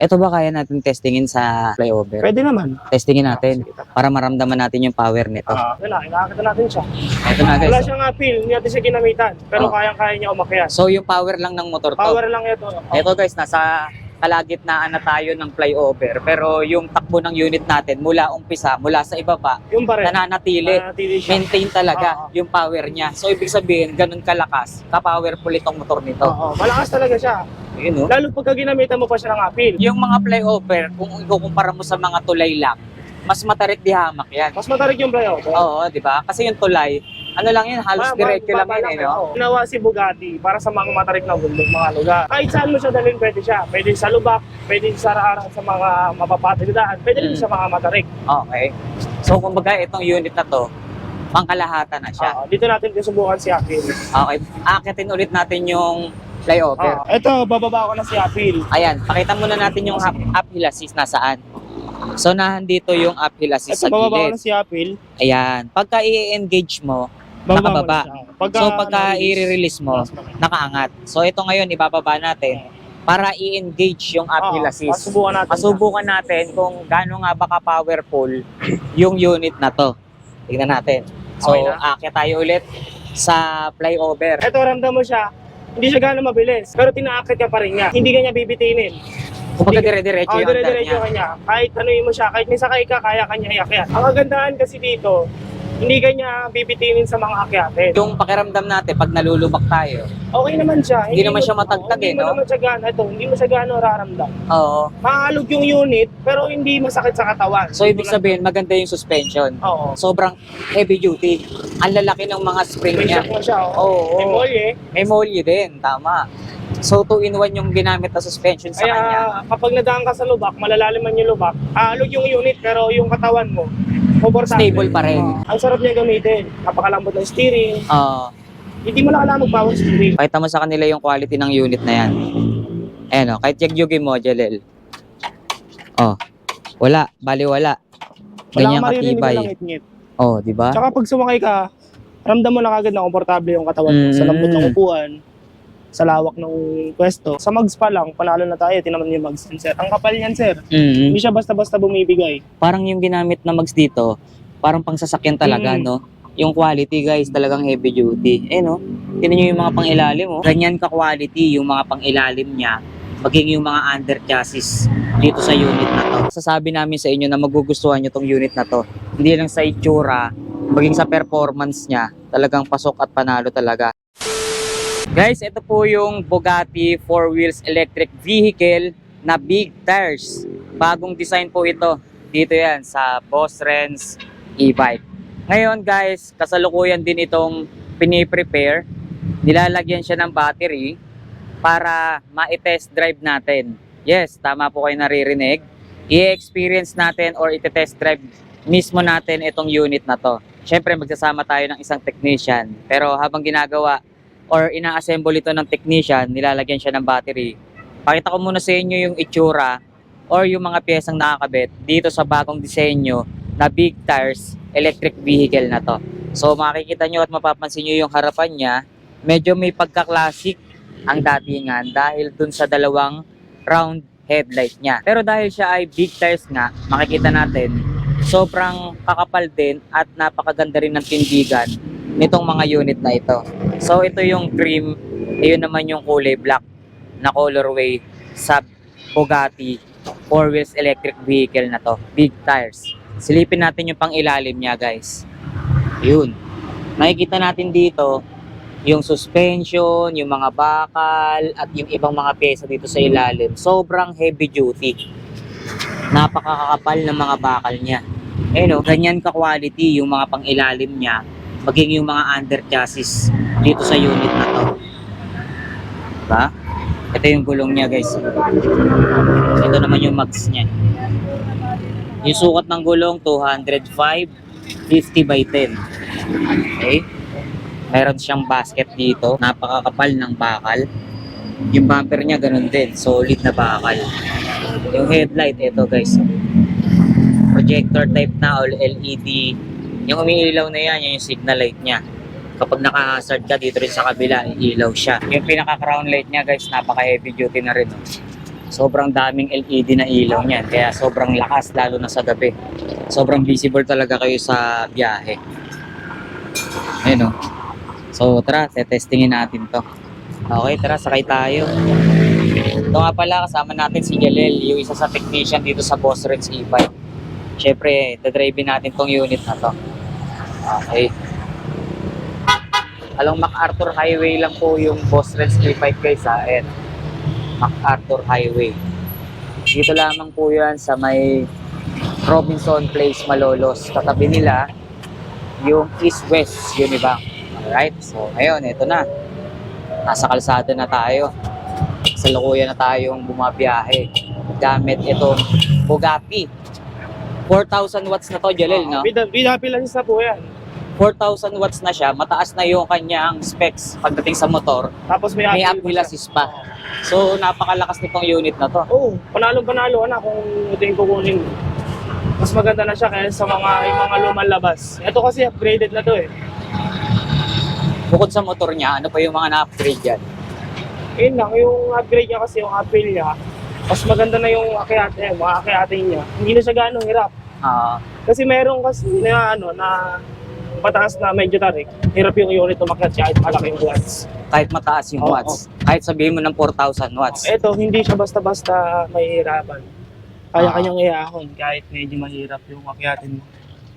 Ito ba kaya natin testingin sa flyover? Pwede naman. Testingin natin Sige, para maramdaman natin yung power nito. Wala, inakita natin siya. Ito na Wala guys. siyang appeal, hindi natin siya ginamitan. Pero Oh. kayang-kaya niya umakyat. So yung power lang ng motor to. Power lang ito. Ito guys, nasa kalagitnaan na tayo ng flyover. Pero yung takbo ng unit natin mula umpisa, mula sa ibaba, Yung pa rin. nananatili. Nananatili siya. Maintain talaga yung power niya. So ibig sabihin, ganun kalakas, ka-powerful itong motor nito. Oo, malakas talaga siya. Yun, no? Lalo pagka ginamitan mo pa siya ng appeal. Yung mga flyover, kung ikukumpara mo sa mga tulay lang, mas matarik di hamak yan. Mas matarik yung flyover. Oo, di ba? Kasi yung tulay, ano lang yun, halos diretso lang yun, eh, no? Ginawa si Bugatti para sa mga matarik na bundok, mga lugar. Kahit saan mo siya dalhin, pwede siya. Pwede sa lubak, pwede sa sa mga mapapatidaan, pwede rin sa mga matarik. Okay. So, kumbaga, itong unit na to, pangkalahatan na siya. Dito natin susubukan si appeal. Okay. Akitin ulit natin yung flyover. Ito, bababa ko na si appeal. Ayan, pakita muna natin yung uphill assist nasaan. So, nandito yung uphill assist sa Ito, bababa ko gilid. na si appeal. Ayan. Pagka i-engage mo, Bababa nakababa. ko na siya. So, pagka i-release mo, nakaangat. So, ito ngayon, ibababa natin para i-engage yung uphill assist. Masubukan natin. Masubukan natin kung gaano nga ba ka-powerful yung unit na to. Tingnan natin. So, Okay na. aakyat tayo ulit sa flyover. Ito, ramdam mo siya. Hindi siya gano'ng mabilis. Pero tinaakit ka pa rin niya. Hindi ka niya bibitinin. Kumbaga dire-diretso yung andar dire-diretso niya. ka niya. Kahit anuin mo siya, kahit may sakay ka, kaya ka niya iakyat. Ang kagandahan kasi dito, hindi ka niya bibitinin sa mga akyatin. Yung pakiramdam natin, pag nalulubak tayo, Okay naman siya. Hindi naman siya matagtag, hindi no? mo naman siya hindi mo siya gano'ng raramdam. oo. Mahalog yung unit, pero hindi masakit sa katawan. So, ibig sabihin, maganda yung suspension. Oo. Sobrang heavy duty. Ang lalaki ng mga spring May niya. shock mo siya. Oo. May molye. May molly din, tama. So, 2-in-1 yung ginamit na suspension sa kanya. Kaya kapag nadaan ka sa lubak, malalaman yung lubak, aalog yung unit, pero yung katawan mo, komportable. Stable pa rin. Ang sarap niya gamitin. Napakalambot ng steering. Oo. Hindi mo na kailangan mag-power steering. Pakita mo sa kanila yung quality ng unit na yan. Ayan o, kahit yagyugin mo, Jalel. Oh, wala, baliwala. Ganyan Wala kang maririnig katibay. ng ngit-ngit. Oh, di ba? Tsaka pag sumakay ka, ramdam mo na kagad na komportable yung katawan mo. Sa lambot ng upuan, sa lawak ng pwesto. Sa mags pa lang, panalo na tayo. Tinaman yung mags, sir. Ang kapal niyan, sir. Mm. Hindi siya basta-basta bumibigay. Parang yung ginamit na mags dito, parang pang sasakyan talaga, Mm. no? Yung quality, guys, talagang heavy duty. Eh, no? Tinan nyo yung mga pang-ilalim, oh. Ganyan ka-quality yung mga pang-ilalim niya, maging yung mga under chassis dito sa unit na to. Sasabi namin sa inyo na magugustuhan nyo tong unit na to. Hindi lang sa itsura, maging sa performance niya, talagang pasok at panalo talaga. Guys, ito po yung Bugatti 4 wheels electric vehicle na big tires. Bagong design po ito. Dito yan sa Boss Renz e-bike. Ngayon guys, kasalukuyan din itong piniprepare. Nilalagyan siya ng battery para ma-test drive natin. Yes, tama po kayo naririnig. I-experience natin or ite-test drive mismo natin itong unit na to. Siyempre magsasama tayo ng isang technician. Pero habang ginagawa or ina-assemble ito ng technician, nilalagyan siya ng battery. Pakita ko muna sa inyo yung itsura or yung mga piyesang nakakabit dito sa bagong disenyo na big tires electric vehicle na to. So makikita nyo at mapapansin nyo yung harapan niya, medyo may pagka-classic ang datingan dahil dun sa dalawang round headlight niya. Pero dahil siya ay big tires nga, makikita natin, sobrang kakapal din at napakaganda rin ng tindigan nitong mga unit na ito. So ito yung cream, ayun naman yung kulay black na colorway sa Bugatti 4 wheels electric vehicle na to, big tires. Silipin natin yung pang-ilalim niya, guys. Yun. Makikita natin dito yung suspension, yung mga bakal, at yung ibang mga pyesa dito sa ilalim. Sobrang heavy duty. Napakakapal ng mga bakal niya. Eh no, ganyan ka-quality yung mga pang-ilalim niya, maging yung mga under chassis dito sa unit na to. Diba? Ito yung gulong niya, guys. Ito naman yung mags niya. Yung sukat ng gulong, 205, 50 by 10. Okay? Meron siyang basket dito. Napakakapal ng bakal. Yung bumper niya, ganun din. Solid na bakal. Yung headlight, ito guys. Projector type na, all LED. Yung umiilaw na yan, yung signal light niya. Kapag naka-hazard ka, dito rin sa kabila, iilaw siya. Yung pinaka-crown light niya guys, napaka-heavy duty na rin. Sobrang daming LED na ilaw niyan, kaya sobrang lakas lalo na sa gabi. Sobrang visible talaga kayo sa biyahe. Ayun o. So tara, testingin natin to. Okay, tara, sakay tayo. Ito nga pala, kasama natin si Jalel, yung isa sa technician dito sa Boss Renz E5. Siyempre, dadrive natin tong unit na to. Okay. Along MacArthur Highway lang po yung Boss Renz E5 guys ha. And MacArthur Highway. Dito lamang po yan sa may Robinson Place, Malolos. Katabi nila yung East-West Unibank. Alright, so ngayon, ito na. Nasa kalsada na tayo. Sa lukuyan na tayong bumabiyahe. Gamit itong Bugatti. 4,000 watts na to, Jalel, no? Bida lang sa po yan. 4,000 watts na siya. Mataas na yung kanyang specs pagdating sa motor. Tapos may Uphill assist pa. So, napakalakas nitong unit na to. Oo, panalo na kung ito yung kukunin mo. Mas maganda na siya kaysa sa yung mga lumang labas. Ito kasi upgraded na to eh. Bukod sa motor niya, ano pa yung mga na-upgrade yan? Yun lang, yung upgrade niya kasi yung uphill niya, mas maganda na yung mga akyatin niya. Hindi na siya gano'ng hirap. Kasi meron kasi na pataas na medyo tarik. Hirap yung unit umakyat kahit malaki yung watts. Kahit mataas yung Oo, watts. Kahit sabihin mo ng 4,000 watts. Ito, hindi siya basta-basta mahihirapan. Kaya kanyang iahon kahit medyo mahirap yung akyatin mo.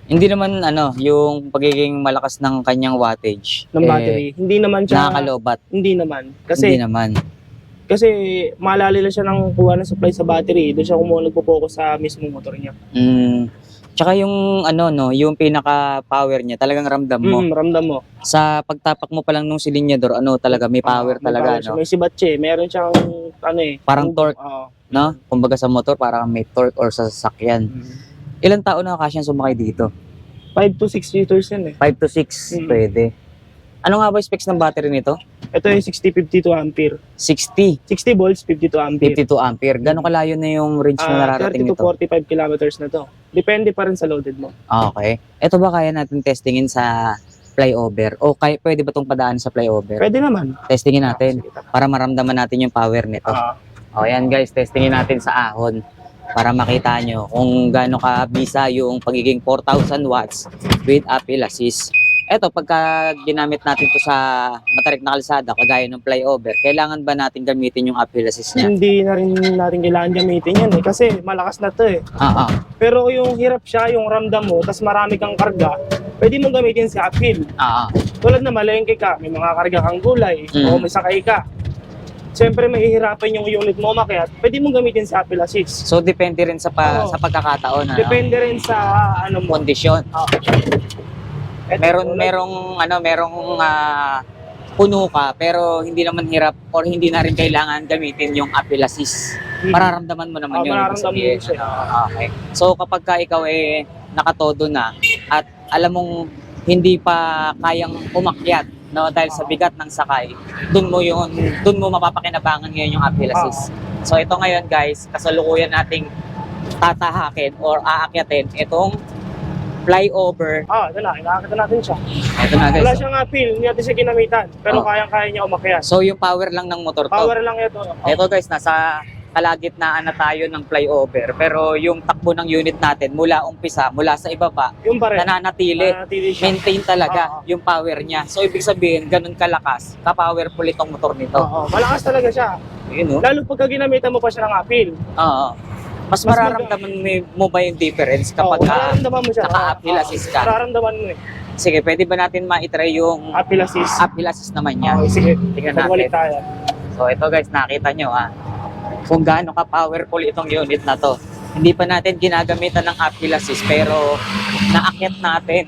Hindi naman yung pagiging malakas ng kanyang wattage Ng battery. Hindi naman siya. nakakalobat. Hindi naman. Hindi naman. Kasi maalala siya ng kuha ng supply sa battery. Doon siya nagpo-focus sa mismong motor niya. Tsaka yung yung pinaka-power niya, talagang ramdam mo. Ramdam mo. Sa pagtapak mo pa lang nung silinyador, talaga may power May talaga, power siya. May sibatche. Meron siyang Parang torque. Oo. No? Kumbaga sa motor, parang may torque or sa sasakyan. Ilang tao na kasyang sumakay dito? 5 to 6 liters yan eh. 5 to 6, pwede. Ano nga ba yung specs ng battery nito? Ito yung 60-52 ampere. 60, 60 volts, 52 ampere. 52 ampere. Gano'ng kalayo na yung range na nararating 30 to nito? 45 kilometers na to. Depende pa rin sa loaded mo. Okay. Ito ba kaya natin testingin sa flyover? O pwede ba itong padaan sa flyover? Pwede naman. Testingin natin Sige, tama. para maramdaman natin yung power nito. O yan guys, testingin natin sa ahon para makita nyo kung gaano kabisa yung pagiging 4,000 watts with uphill assist. Eto, pagka ginamit natin to sa matarik na kalsada, kagaya ng flyover, kailangan ba natin gamitin yung uphill assist niya? Hindi na rin natin kailangan gamitin yan eh. Kasi malakas na to eh. Pero yung hirap siya, yung ramdam mo, tas marami kang karga, pwede mong gamitin sa uphill. Tulad na malengke ka, may mga karga kang gulay, o may sakay ka. Siyempre, mahihirapan yung unit mo umakyat, pwede mong gamitin sa uphill assist. So, depende rin sa sa pagkakataon. Depende rin sa Kondisyon. Merong puno ka pero hindi naman hirap or hindi na rin kailangan gamitin yung uphill assist. Mararamdaman mo naman yun. Mararamdaman mo siya. Okay. So kapag ka ikaw nakatodo na at alam mong hindi pa kayang umakyat dahil sa bigat ng sakay, doon mo mapapakinabangan ngayon yung uphill assist. So ito ngayon guys, kasalukuyan nating tatahakin or aakyatin itong flyover. Ito na, inakita natin siya. Ito na guys. Wala siyang appeal, hindi natin siya ginamitan. Pero kayang-kaya niya umakyat. So yung power lang ng motor to. Power lang ito. Ito guys, nasa kalagitnaan na tayo ng flyover. Pero yung takbo ng unit natin mula umpisa, mula sa ibaba, Yung pa rin. nananatili. Siya. Maintain talaga yung power niya. So ibig sabihin, ganun kalakas, ka-powerful itong motor nito. Malakas talaga siya. Yun, Lalo pagka ginamitan mo pa siya ng appeal. Mas mararamdaman mo ba yung difference kapag mararamdaman mo siya. naka-uphill assist ka? Mararamdaman mo eh. Sige, pwede ba natin ma-try yung Uphill assist. uphill assist naman niya? Sige, Tingnan bumalik natin. tayo. So ito guys, nakita nyo kung gaano ka-powerful itong unit na to. Hindi pa natin ginagamitan ng uphill assist pero naakyat natin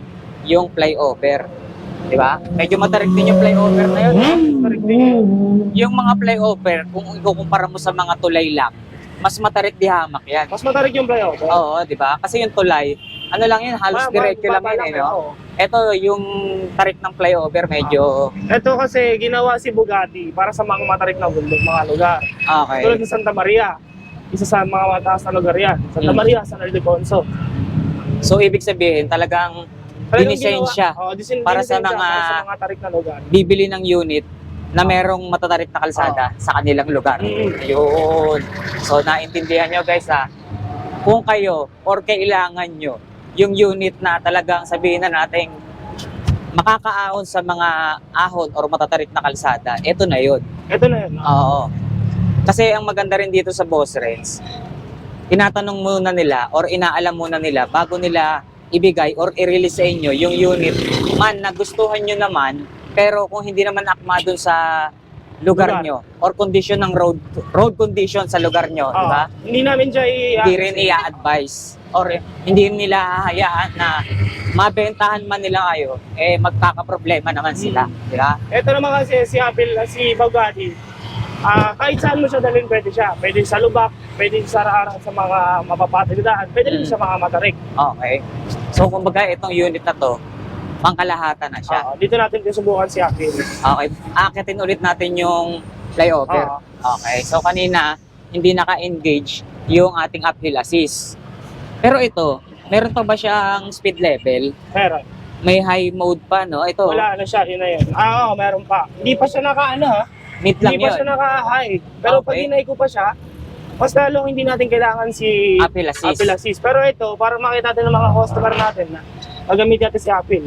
yung flyover. Di ba? Medyo matarik din yung flyover na yun. Matarik din yun. Yung mga flyover, kung ikukumpara mo sa mga tulay lang, mas matarik di hamak yan. Mas matarik yung flyover. Oo, di ba? Kasi yung tulay, ano lang yun, halos diretso lang yun, no? Ito, yung tarik ng flyover, medyo... Ito kasi ginawa si Bugatti para sa mga matarik na bundok, mga lugar. Okay. Tulad ng Santa Maria. Isa sa mga mataas na lugar yan. Santa Maria, San Ildefonso. So, ibig sabihin, talagang dinisensya para sa mga tarik na lugar. bibili ng unit na merong matatarik na kalsada sa kanilang lugar. Ayun. So, naintindihan nyo guys ha, kung kayo or kailangan nyo yung unit na talagang sabihin na natin makakaahon sa mga ahon or matatarik na kalsada, ito na yun. Ito na yun. Oo. Kasi ang maganda rin dito sa Boss Renz, tinatanong muna nila or inaalam muna nila bago nila ibigay or i-release sa inyo yung unit man na gustuhan nyo naman, pero kung hindi naman akma dun sa lugar nyo or condition ng road condition sa lugar nyo, di ba? Hindi namin siya Hindi rin i-advise or hindi nila hahayaan na mabentahan man nila kayo, eh magkakaproblema naman sila, di ba? Ito naman kasi si Apple, si Bugatti, kahit saan mo siya dalhin, pwede siya. Pwede sa lubak, pwede sa mga mapapatilidahan, pwede rin sa mga matarik. Okay. So kumbaga itong unit na to, pangkalahatan na siya. Dito natin susubukan si Apple. Okay. Akitin ulit natin yung flyover. Okay. So kanina, hindi naka-engage yung ating uphill assist. Pero ito, meron pa ba siyang speed level? Meron. May high mode pa, no? Ito, Wala na siya, yun na yun. Oo, meron pa. Hindi pa siya naka-ano ha. mid lang Hindi pa yun. siya naka-high. Pero pag Okay. hinay ko pa siya, mas lalong hindi natin kailangan si Uphill assist. Apple Assist. Pero ito, para makita natin ng mga customer natin na gagamit natin si Apple.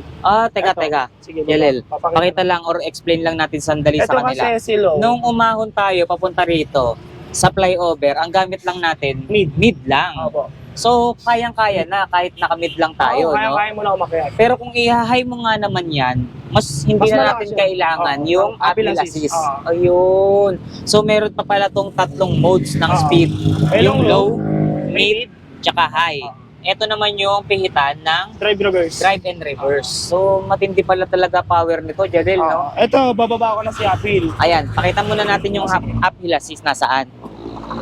Teka, Ito. teka. Sige, Yelel, papakita. pakita lang or explain lang natin sandali Ito sa kanila. kasi si Low. Nung umahon tayo papunta rito, sa flyover, ang gamit lang natin, mid lang. Opo. So, kayang-kaya na kahit naka-mid lang tayo, no? Kaya mo na umakyat. Pero kung i-high mo nga naman yan, hindi Mas na malakas natin yun. kailangan Oo. yung Uphill uphill assist. assist. Oo. Ayun. So, meron pa pala tong tatlong modes ng Oo. speed. Yung low, mid, tsaka high. Ito naman yung pihitan ng drive reverse. drive and reverse. So, matindi pala talaga power nito, Jadel, no? Ito, bababa ko na si Apple. Ayan, pakita muna natin yung uphill assist nasaan.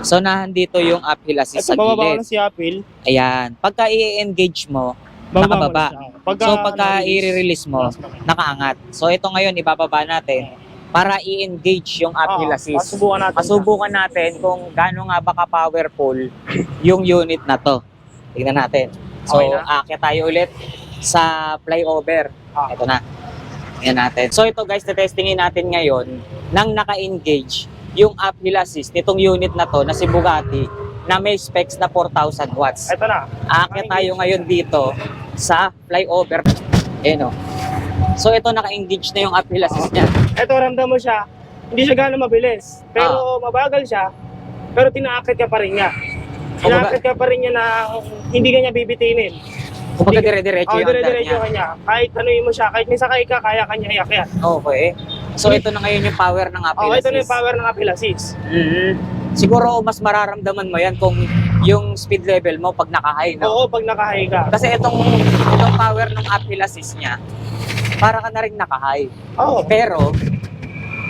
So, nandito yung uphill assist Ito, sa bababa ko gilid. na si Apple. Ayan. Pagka i-engage mo, Bababa nakababa. ko na siya. So, pagka i-release mo, nakaangat. So, ito ngayon, ibababa natin para i-engage yung uphill assist. Pasubukan natin. Masubukan natin kung gaano nga ba ka-powerful yung unit na to. Tingnan natin. So, Okay na. aakyat tayo ulit sa flyover. Ito na. Tingnan natin. So, ito guys, testingin natin ngayon nang naka-engage yung uphill assist nitong unit na to na si Bugatti na may specs na 4,000 watts. Ito na. Aakyat tayo ngayon dito sa flyover. Ayan o. So, ito naka-engage na yung uphill assist niya. Ito, ramdam mo siya. Hindi siya gano'ng mabilis. Pero mabagal siya. Pero tinaakit ka pa rin niya. Tinaakit ka pa rin niya na hindi ka niya bibitinin. Kumbaga dire-diretso yung andar dire-diretso niya. ka niya. Kahit anuin mo siya, kahit may sakay ka, kaya ka niya iakyat. Okay. So, ito na ngayon yung power ng uphill Ito na assist. yung power ng Apple Assist. Siguro mas mararamdaman mo yan kung yung speed level mo pag naka-high, no? Oo, pag nakahay ka. Kasi itong power ng uphill assist niya, para ka na rin naka-high. Oo. Pero,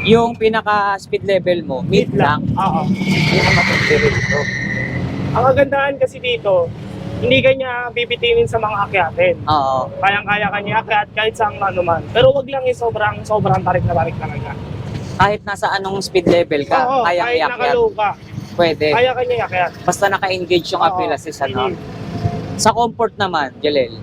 yung pinaka-speed level mo, mid lang. Oo. Hindi na matindi rito. Ang kagandahan kasi dito, hindi ka niya bibitinin sa mga akyatin. Oo. Kayang-kaya ka niya akyat kahit sa ano man. Pero wag lang yung sobrang tarik na tarik talaga. Kahit nasa anong speed level ka, Oo, kaya kahit i-akyat. nakalow ka, Pwede. kaya ka niya iakyat. Basta naka-engage yung uphill assist, ano? Sa comfort naman, Jalel,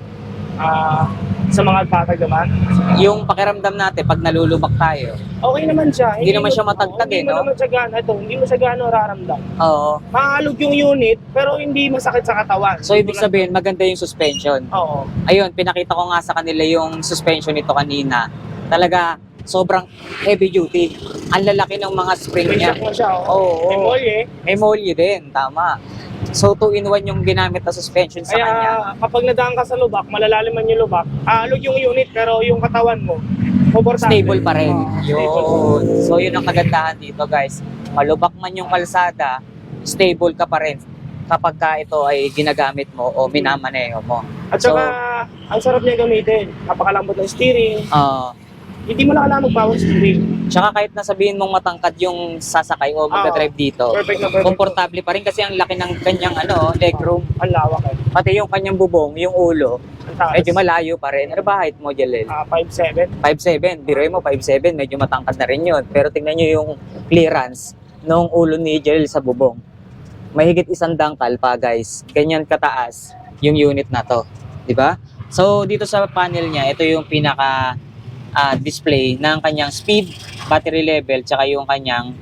Sa mga patag naman, yung pakiramdam natin pag nalulubak tayo, okay naman siya. Hindi naman siya matagtag hindi eh, mo no? naman siya gano'n. Ito, hindi mo siya gano'n raramdam. oo. Mahalog yung unit, pero hindi masakit sa katawan. So, ibig sabihin, maganda yung suspension. Oo. Ayun, pinakita ko nga sa kanila yung suspension nito kanina. Talaga, sobrang heavy duty. Ang lalaki ng mga spring May niya. shock mo siya. Oo. May molly eh. May molly din, tama. So, 2-in-1 yung ginamit na suspension sa Kaya kanya. kapag nadaan ka sa lubak, malalaliman yung lubak, aalog yung unit pero yung katawan mo, komportable. Stable pa rin. Stable. Yun. So, yun ang kagandahan dito, guys. Malubak man yung kalsada, stable ka pa rin kapag ka ito ay ginagamit mo o minamaneho mo. At saka, ang sarap niya gamitin. Napakalambot ng steering. Hindi mo na kailangan mag-power steering. Tsaka kahit nasabihin mong matangkad yung sasakay o magdadrive dito, Perfect na perfect. komportable pa rin kasi ang laki ng kanyang legroom. Ang lawak eh. Pati yung kanyang bubong, yung ulo, Ang taas. medyo malayo pa rin. Ano ba height mo, Jalel? 5'7". 5'7". Biroy mo, 5'7". Medyo matangkad na rin yun. Pero tingnan nyo yung clearance ng ulo ni Jalel sa bubong. Mahigit 1 dangkal pa, guys. Ganyan kataas yung unit na to. Diba? So, dito sa panel niya, ito yung pinaka display ng kanyang speed, battery level, tsaka yung kanyang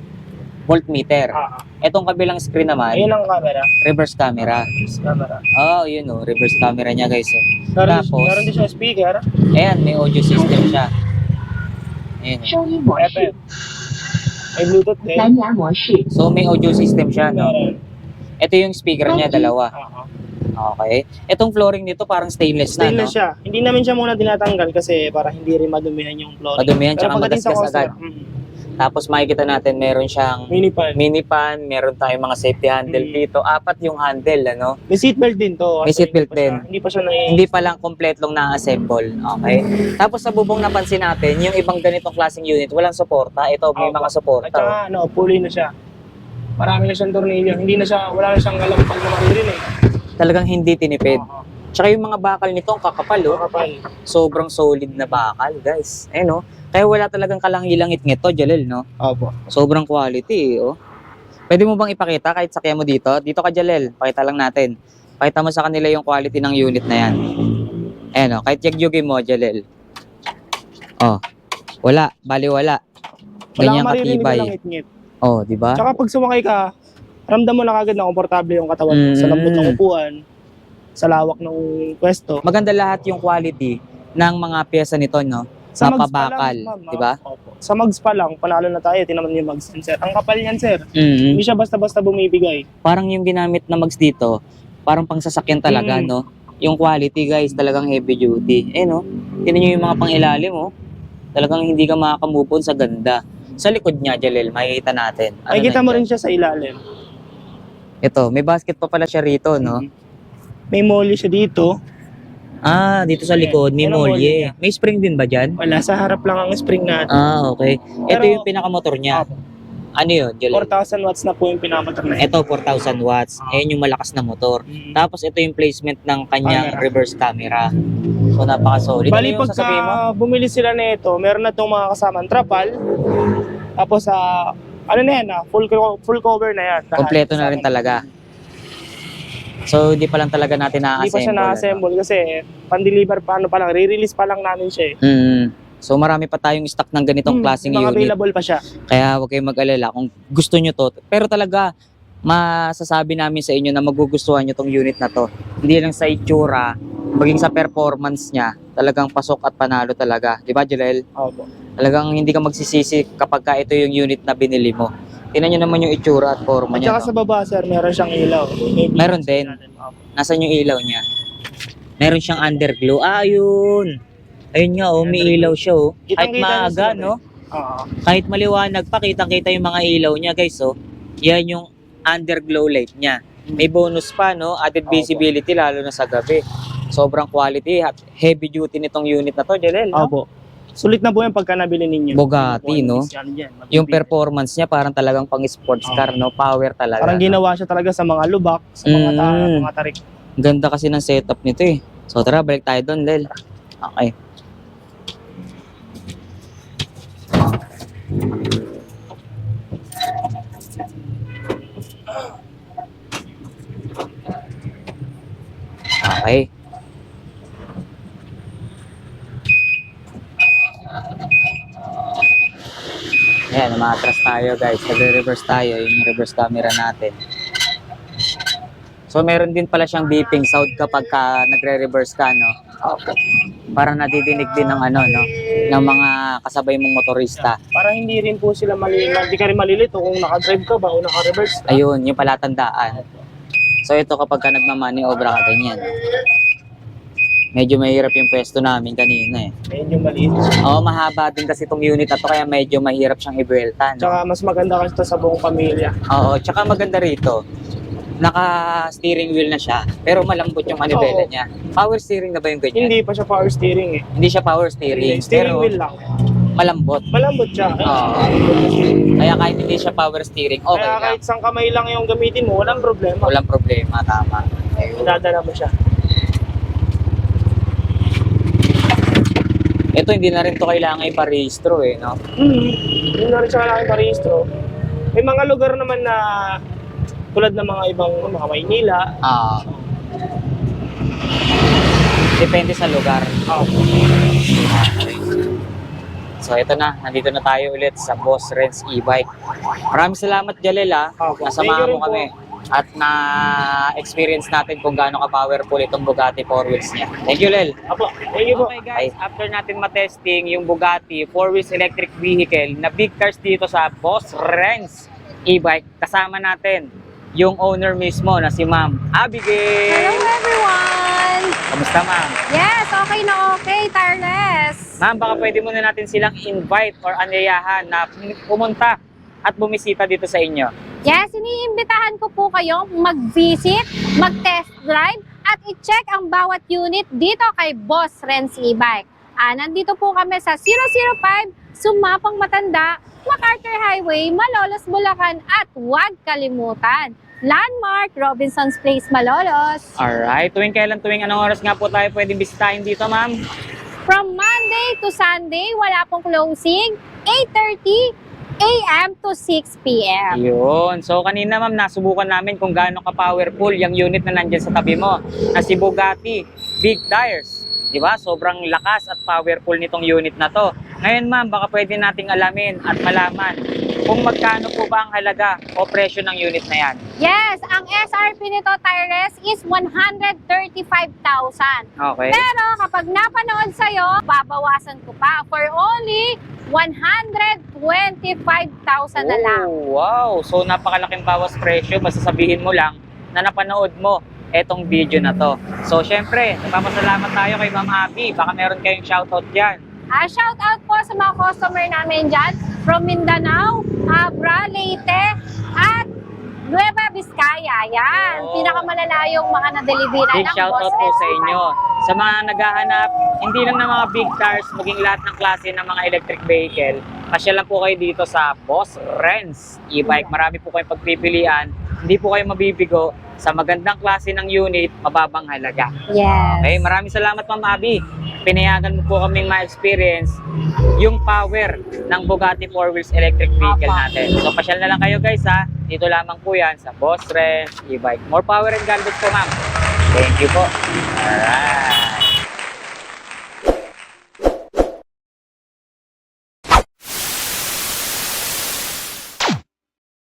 voltmeter. Etong kabilang screen naman, Ayun ang camera. reverse camera. Camera. Oh, yun oh, reverse camera niya guys. Oh. Tapos, Meron din siya speaker. ayan, may audio system siya. Ayan. 声音模式， May Bluetooth din. 蓝牙模式， So, may audio system siya, no? Meron. Ito yung speaker niya, dalawa. Okay. Etong flooring nito parang stainless na, no? Stainless siya. Hindi namin siya muna tinatanggal kasi para hindi rin madumihan yung flooring. Madumihan, Pero tsaka pagdating sa magasgas agad. customer, Tapos makikita natin meron siyang mini pan. mini pan, meron tayong mga safety handle dito. 4 yung handle, ano? May seatbelt din to. May Kasi seatbelt din. Hindi pa siya Hindi pa lang kompletong na-assemble. Okay? Tapos sa bubong napansin natin, yung ibang ganitong klaseng unit, walang suporta. Ito, may Opo. mga At suporta. saka, pulley na siya. Marami na siyang tornilyo. Hindi na siya, wala na siyang galampag na makidrin eh. Talagang hindi tinipid. Tsaka yung mga bakal nito, ang kakapal, oh. Kapal. Sobrang solid na bakal, guys. Ayun, oh. Kaya wala talagang kalangit-langit nito, Jalel, no? Opo. Sobrang quality, oh. Pwede mo bang ipakita kahit sakyan mo dito? Dito ka, Jalel. Pakita lang natin. Pakita mo sa kanila yung quality ng unit na yan. Ayan, oh. Kahit yagyugin mo, Jalel. Oh. Wala. Bali, wala. Wala Ganyan kang maririnig na katibay. langit-ngit. Oh, di ba? Tsaka pag sumakay ka, ramdam mo na kagad na komportable yung katawan mo. Sa lambot ng upuan, sa lawak ng pwesto. Maganda lahat yung quality ng mga pyesa nito, no? Sa mags pa Mapabakal, lang, ma'am, di ba? Opo. Sa mags pa lang, panalo na tayo. Tinaman yung mags yan, sir. Ang kapal yan, sir. Mhm. Hindi siya basta-basta bumibigay. Parang yung ginamit na mags dito, parang pang sasakyan talaga, no? Yung quality, guys, talagang heavy duty. Eh, no? Tingnan nyo yung mga pang-ilalim, oh. Talagang hindi ka makakamove on sa ganda. Sa likod niya, Jalel, makikita natin. Ano Makikita mo nandyan? rin siya sa ilalim. Ito, may basket pa pala siya rito, no? May molly siya dito. Ah, dito sa likod, may Yan ang molly molye. niya. May spring din ba dyan? Wala, sa harap lang ang spring natin. Ah, okay. Ito Pero- yung pinakamotor niya. Ano yun, Jalel? 4,000 watts na po yung pinapatak na Ito, 4,000 watts. Ayan yung malakas na motor. Tapos ito yung placement ng kanyang Camera. reverse camera. So, napaka-solid. Bali, Ano yung sasabihin mo? pagka bumili sila nito, meron na itong mga kasamang trapal. Tapos, ano na yan, full cover na yan. Lahat. Kompleto na rin talaga. So, hindi pa lang talaga natin Hindi pa siya na-assemble. na-assemble kasi pan-deliver pa, ano pa lang, re-release pa lang namin siya eh. So, marami pa tayong stock ng ganitong klaseng mga unit. available pa siya. Kaya huwag kayong mag-alala kung gusto nyo to. Pero talaga, masasabi namin sa inyo na magugustuhan nyo tong unit na to. Hindi lang sa itsura, maging sa performance niya, talagang pasok at panalo talaga. Di ba, Jalel? Opo. Talagang hindi ka magsisisi kapag ka ito yung unit na binili mo. Tingnan nyo naman yung itsura at forma At niya. saka sa No? baba, sir, meron siyang ilaw. Meron din. Nasaan yung ilaw niya? Meron siyang underglow. Ah, ayun. Ayun nga, oh, may ilaw siya, oh. Kahit Kitang-kita na maaga, sila, no? Oo. Kahit maliwanag pa, kitang-kita yung mga ilaw niya, guys, oh. Yan yung underglow light niya. May bonus pa, no? Added visibility, lalo na sa gabi. Sobrang quality at heavy duty nitong unit na to, Jalel, no? Opo. Sulit na po yan pagka nabili ninyo. Bugatti, no? Yung performance niya parang talagang pang sports car, no? Power talaga. Parang ginawa siya talaga sa mga lubak, sa mga, mga tarik. Ganda kasi ng setup nito, eh. So, tara, balik tayo doon, Lel. Okay. Okay. Ayan, umatras tayo guys. Nagre-reverse tayo. Yung reverse camera natin. So, meron din pala siyang beeping sound kapag ka nagre-reverse ka, no? Para nadidinig din ng ano, no? Ng mga kasabay mong motorista. Para hindi rin po sila hindi ka rin malilito kung naka-drive ka ba o naka-reverse ka. Ayun, yung palatandaan. So, ito kapag ka nagmamaniobra ka ganyan. Medyo mahirap yung pwesto namin kanina, eh. Medyo maliit. Oo, mahaba din kasi itong unit na to, kaya medyo mahirap siyang ibuelta, no? Tsaka mas maganda kasi ito sa buong pamilya. Oo, tsaka maganda rito. Naka-steering wheel na siya, pero malambot yung manibela Oo. niya. Power steering na ba yung ganyan? Hindi pa siya power steering eh. Hindi siya power steering, Steering pero wheel lang. malambot. Malambot siya. Oo. Kaya kahit hindi siya power steering, okay Kaya lang. kahit isang kamay lang yung gamitin mo, walang problema. Walang problema, tama. Ayun. Dadala mo siya. Ito, hindi na rin to kailangan iparehistro, eh, no? Hindi na rin siya kailangan parehistro. May mga lugar naman na tulad ng mga ibang mga Maynila. Ah. Depende sa lugar. So ito na, nandito na tayo ulit sa Boss Renz e-bike. Maraming salamat Jalel Okay. nasamahan Thank you mo rin kami. At na-experience natin kung gaano ka-powerful itong Bugatti 4 wheels niya. Thank you, Lel. Apo, thank you po. Okay guys, after natin matesting yung Bugatti 4 wheels electric vehicle na big cars dito sa Boss Renz e-bike, kasama natin yung owner mismo na si Ma'am Abigail. Hello everyone! Kamusta Ma'am? Yes, okay na okay, tireless. Ma'am, baka pwede muna natin silang invite or anyayahan na pumunta at bumisita dito sa inyo. Yes, iniimbitahan ko po kayo mag-visit, mag-test drive, at i-check ang bawat unit dito kay Boss Renz e-bike. Nandito po kami sa 005 Sumapang Matanda, MacArthur Highway, Malolos, Bulacan, at huwag kalimutan, Landmark, Robinson's Place, Malolos. Alright, tuwing anong oras nga po tayo pwedeng bisitahin dito, ma'am? From Monday to Sunday, wala pong closing, 8:30 a.m. to 6 p.m. Yun. So kanina ma'am, nasubukan namin kung gaano ka-powerful yung unit na nandyan sa tabi mo, na si Bugatti Big Tires. Diba? Sobrang lakas at powerful nitong unit na to. Ngayon ma'am, baka pwede nating alamin at malaman kung magkano po ba ang halaga o presyo ng unit na yan. Yes, ang SRP nito, Tires, is 135,000. Okay. Pero kapag napanood sa'yo, babawasan ko pa for only 125,000 na lang. Oh, wow. So napakalaking bawas presyo. Masasabihin mo lang na napanood mo etong video na to. So syempre, nagpapasalamat tayo kay Ma'am Abby. Baka meron kayong shoutout dyan. Shout out po sa mga customer namin dyan from Mindanao, Abra, Leyte, at Nueva Vizcaya. Yan, Oh. pinakamalalayong mga nadelibera Big ng shoutout Boss po Renz sa e-bike. inyo. Sa mga naghahanap, hindi lang ng mga big cars, maging lahat ng klase ng mga electric vehicle, pasya lang po kayo dito sa Boss Renz e-bike. Marami po kayong pagpipilian. Hindi po kayo mabibigo sa magandang klase ng unit, mababang halaga. Yes. Okay, maraming salamat Ma'am Abby. Pinayagan mo po kaming ma-experience yung power ng Bugatti 4 wheels electric vehicle Apa. natin. So pasyal na lang kayo guys ha. Dito lamang po yan sa Boss Renz e-bike. More power and God bless po ma'am. Thank you po. Alright.